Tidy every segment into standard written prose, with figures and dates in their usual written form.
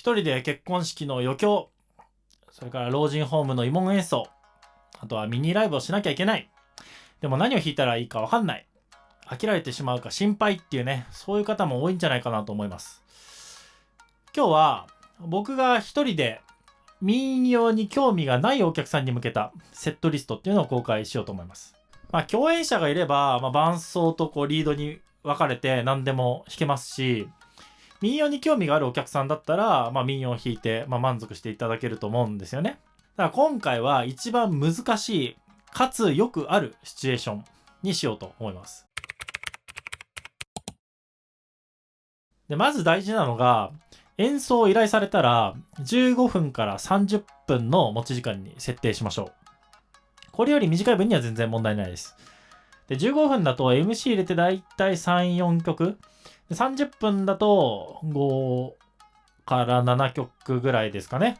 一人で結婚式の余興、それから老人ホームの慰問演奏、あとはミニライブをしなきゃいけない。でも何を弾いたらいいかわかんない。飽きられてしまうか心配っていうね、そういう方も多いんじゃないかなと思います。今日は僕が一人で民謡に興味がないお客さんに向けたセットリストっていうのを公開しようと思います。共演者がいれば、伴奏とリードに分かれて何でも弾けますし、民謡に興味があるお客さんだったら、民謡を弾いて、満足していただけると思うんですよね。だから今回は一番難しいかつよくあるシチュエーションにしようと思います。で、まず大事なのが、演奏を依頼されたら15分から30分の持ち時間に設定しましょう。これより短い分には全然問題ないです。で、15分だと MC 入れてだいたい3、4曲。で、30分だと5から7曲ぐらいですかね。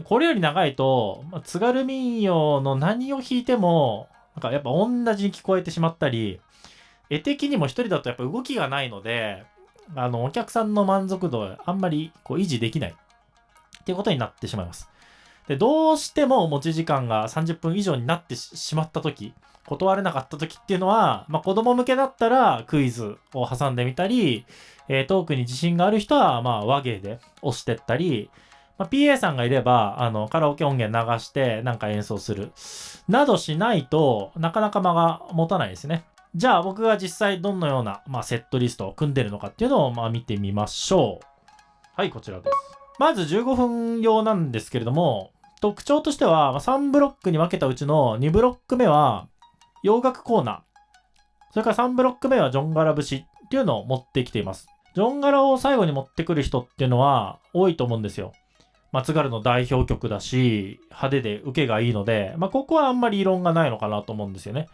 これより長いと、津軽民謡の何を弾いても、やっぱ同じに聞こえてしまったり、絵的にも一人だとやっぱ動きがないので、お客さんの満足度をあんまり維持できないっていうことになってしまいます。で、どうしても持ち時間が30分以上になってしまった時、断れなかった時っていうのは、子供向けだったらクイズを挟んでみたり、トークに自信がある人は和芸で押してったり、PA さんがいればカラオケ音源流してなんか演奏するなどしないとなかなか間が持たないですね。じゃあ僕が実際どのような、セットリストを組んでるのかっていうのを見てみましょう。はい、こちらです。まず15分用なんですけれども、特徴としては3ブロックに分けたうちの2ブロック目は洋楽コーナー、それから3ブロック目はジョンガラ節っていうのを持ってきています。ジョンガラを最後に持ってくる人っていうのは多いと思うんですよ。津軽の代表曲だし、派手で受けがいいので、ここはあんまり異論がないのかなと思うんですよね。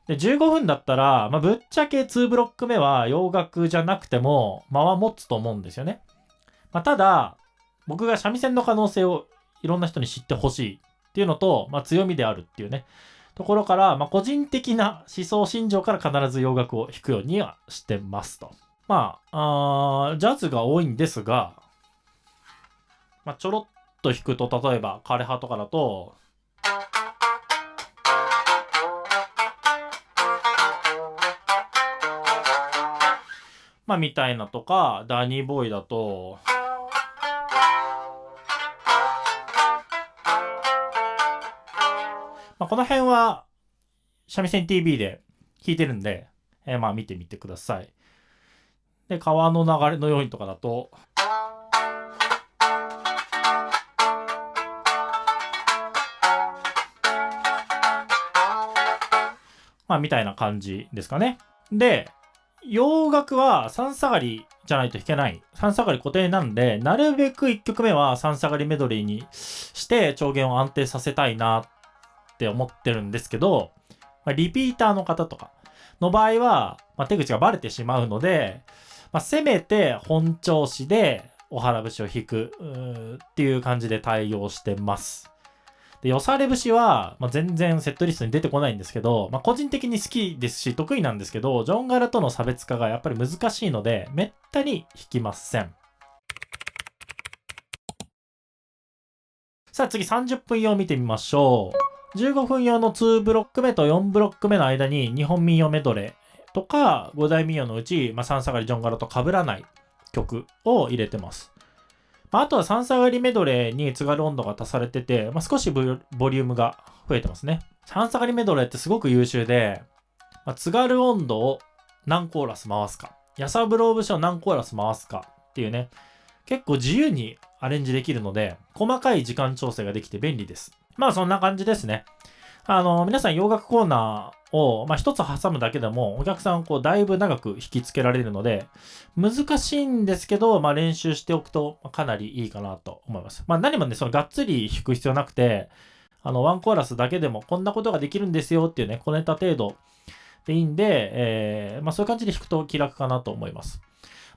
で、15分だったら、ぶっちゃけ2ブロック目は洋楽じゃなくても間は持つと思うんですよね。ただ、僕が三味線の可能性をいろんな人に知ってほしいっていうのと、強みであるっていうね、ところから、個人的な思想信条から必ず洋楽を弾くようにはしてますと。ジャズが多いんですが、ちょろっと弾くと、例えば枯葉とかだと、みたいなとか、ダニーボーイだと、この辺は三味線 TV で弾いてるんで、見てみてください。で、川の流れのようにとかだと、みたいな感じですかね。で、洋楽は3下がりじゃないと弾けない。3下がり固定なんで、なるべく1曲目は3下がりメドレーにして調弦を安定させたいなって思ってるんですけど、リピーターの方とかの場合は、手口がバレてしまうので、せめて本調子でお腹節を弾くっていう感じで対応してます。で、よされ節は、全然セットリストに出てこないんですけど、個人的に好きですし得意なんですけど、ジョンガラとの差別化がやっぱり難しいので、めったに弾きません。さあ次30分用見てみましょう。15分用の2ブロック目と4ブロック目の間に日本民謡メドレーとか5大民謡のうち、3下がりジョンガラと被らない曲を入れてます。あとは3下がりメドレーに津軽音頭が足されてて、少しボリュームが増えてますね。3下がりメドレーってすごく優秀で、津軽音頭を何コーラス回すか、やさぶろう節を何コーラス回すかっていうね、結構自由にアレンジできるので、細かい時間調整ができて便利です。そんな感じですね。皆さん洋楽コーナーを、一つ挟むだけでもお客さんだいぶ長く引きつけられるので、難しいんですけど、練習しておくとかなりいいかなと思います。何もね、がっつり弾く必要なくて、ワンコーラスだけでもこんなことができるんですよっていうね、小ネタ程度でいいんで、そういう感じで弾くと気楽かなと思います。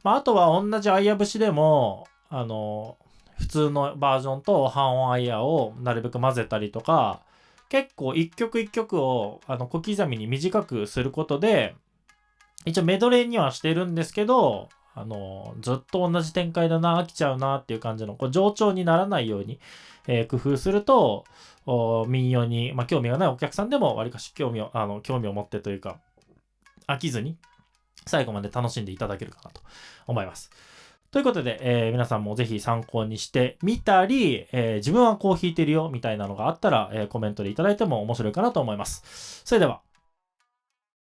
あとは同じアイヤ節でも、普通のバージョンと半音アイヤをなるべく混ぜたりとか、結構一曲一曲を小刻みに短くすることで、一応メドレーにはしてるんですけど、ずっと同じ展開だな、飽きちゃうなっていう感じの、冗長にならないように、工夫すると、民謡に、興味がないお客さんでも、わりかし興味を持ってというか、飽きずに、最後まで楽しんでいただけるかなと思います。ということで、皆さんもぜひ参考にしてみたり、自分はこう弾いてるよみたいなのがあったら、コメントでいただいても面白いかなと思います。それでは。